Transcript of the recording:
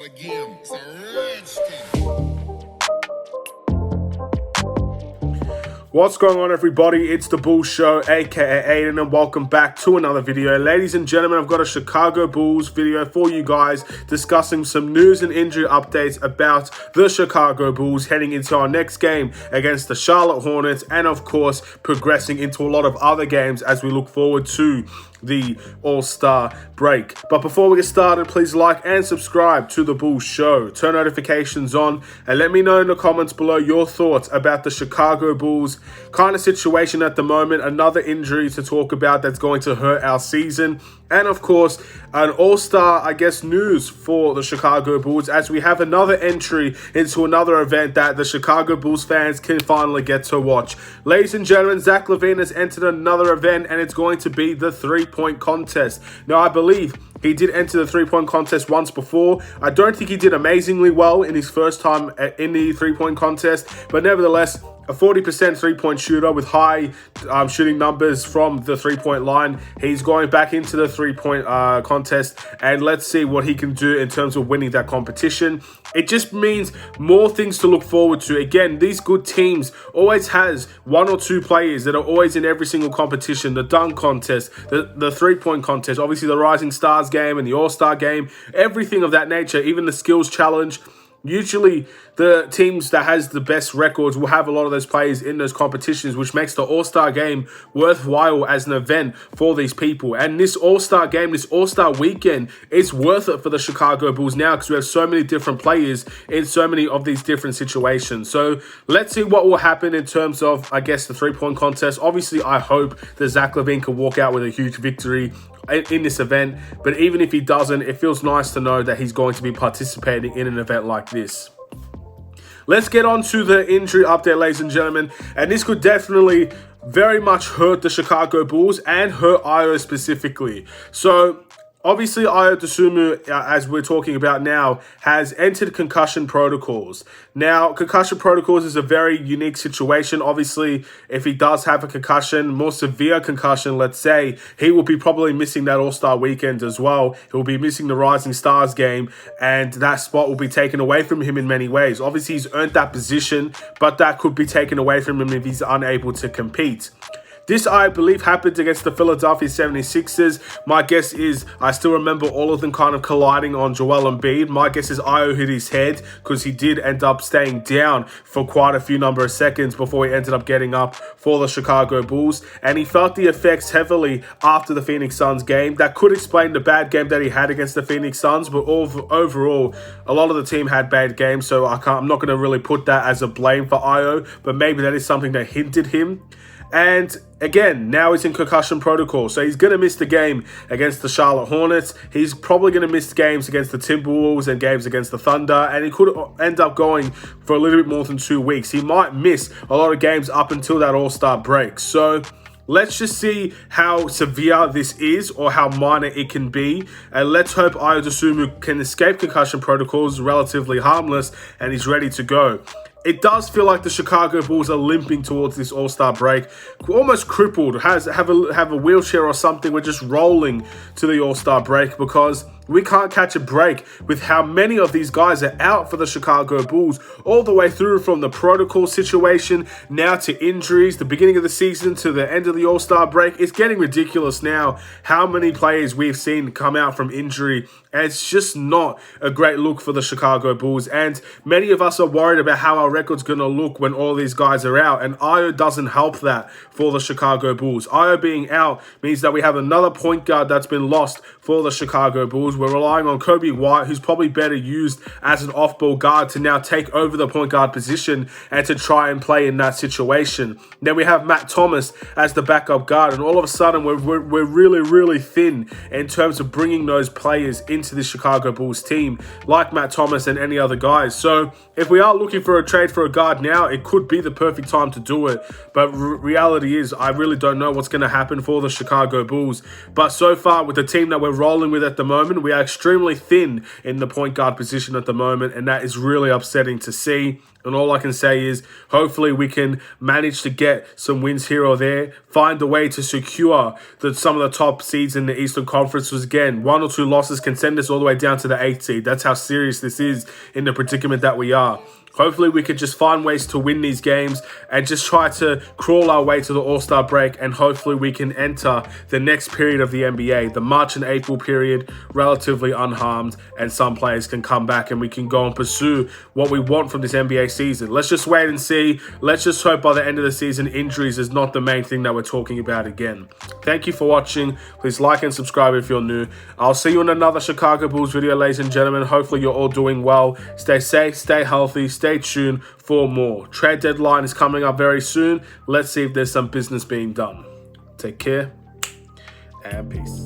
start again. It's a rich What's going on, everybody? It's the Bulls Show, aka Aidan, and welcome back to another video. Ladies and gentlemen, I've got a Chicago Bulls video for you guys discussing some news and injury updates about the Chicago Bulls heading into our next game against the Charlotte Hornets, and of course progressing into a lot of other games as we look forward to the All-Star break. But before we get started, please like and subscribe to the Bulls Show. Turn notifications on and let me know in the comments below your thoughts about the Chicago Bulls kind of situation at the moment. Another injury to talk about that's going to hurt our season. And of course, an All-Star, news for the Chicago Bulls as we have another entry into another event that the Chicago Bulls fans can finally get to watch. Ladies and gentlemen, Lavine has entered another event, and it's going to be the three-point contest. Now, I believe he did enter the three-point contest once before. I don't think he did amazingly well in his first time in the three-point contest, but nevertheless, a 40% three-point shooter with high shooting numbers from the three-point line. He's going back into the three-point contest, and let's see what he can do in terms of winning that competition. It just means more things to look forward to. Again, these good teams always has one or two players that are always in every single competition. The dunk contest, the three-point contest, obviously the Rising Stars game and the All-Star game, everything of that nature, even the skills challenge. Usually, the teams that has the best records will have a lot of those players in those competitions, which makes the All-Star game worthwhile as an event for these people. And this All-Star game, this All-Star weekend, is worth it for the Chicago Bulls now because we have so many different players in so many of these different situations. So let's see what will happen in terms of, the three-point contest. Obviously, I hope that Lavine can walk out with a huge victory in this event, but even if he doesn't, it feels nice to know that he's going to be participating in an event like this. Let's get on to the injury update, ladies and gentlemen, and this could definitely very much hurt the Chicago Bulls and hurt Ayo specifically. So obviously, Ayo Dosunmu, as we're talking about now, has entered Concussion Protocols. Now, Concussion Protocols is a very unique situation. Obviously, if he does have a concussion, more severe concussion, let's say, he will be probably missing that All-Star weekend as well. He will be missing the Rising Stars game, and that spot will be taken away from him in many ways. Obviously, he's earned that position, but that could be taken away from him if he's unable to compete. This, I believe, happened against the Philadelphia 76ers. My guess is, I still remember all of them kind of colliding on Joel Embiid. My guess is Ayo hit his head because he did end up staying down for quite a few number of seconds before he ended up getting up for the Chicago Bulls. And he felt the effects heavily after the Phoenix Suns game. That could explain the bad game that he had against the Phoenix Suns, but overall, a lot of the team had bad games, so I'm not going to really put that as a blame for Ayo, but maybe that is something that hindered him. And again, now he's in Concussion Protocol, so he's going to miss the game against the Charlotte Hornets. He's probably going to miss games against the Timberwolves and games against the Thunder, and he could end up going for a little bit more than 2 weeks. He might miss a lot of games up until that All-Star break. So let's just see how severe this is or how minor it can be. And let's hope Ayo Dosunmu can escape Concussion Protocols relatively harmless and he's ready to go. It does feel like the Chicago Bulls are limping towards this All-Star break, almost crippled, have a wheelchair or something. We're just rolling to the All-Star break because we can't catch a break with how many of these guys are out for the Chicago Bulls, all the way through from the protocol situation, now to injuries, the beginning of the season to the end of the All-Star break. It's getting ridiculous now how many players we've seen come out from injury, and it's just not a great look for the Chicago Bulls. And many of us are worried about how our record's going to look when all these guys are out, and Ayo doesn't help that for the Chicago Bulls. Ayo being out means that we have another point guard that's been lost for the Chicago Bulls. We're relying on Kobe White, who's probably better used as an off-ball guard, to now take over the point guard position and to try and play in that situation. Then we have Matt Thomas as the backup guard, and all of a sudden we're really, really thin in terms of bringing those players into the Chicago Bulls team, like Matt Thomas and any other guys. So if we are looking for a trade for a guard now, it could be the perfect time to do it. But reality is, I really don't know what's going to happen for the Chicago Bulls. But so far, with the team that we're rolling with at the moment, we are extremely thin in the point guard position at the moment, and that is really upsetting to see. And all I can say is hopefully we can manage to get some wins here or there, find a way to secure some of the top seeds in the Eastern Conference. Because again, 1 or 2 losses can send us all the way down to the 8th seed. That's how serious this is in the predicament that we are. Hopefully we could just find ways to win these games and just try to crawl our way to the All-Star break, and hopefully we can enter the next period of the NBA, the March and April period, relatively unharmed, and some players can come back and we can go and pursue what we want from this NBA season. Let's just wait and see. Let's just hope by the end of the season, injuries is not the main thing that we're talking about again. Thank you for watching. Please like and subscribe if you're new. I'll see you in another Chicago Bulls video, ladies and gentlemen. Hopefully you're all doing well. Stay safe, stay healthy, stay tuned for more. Trade deadline is coming up very soon. Let's see if there's some business being done. Take care and peace.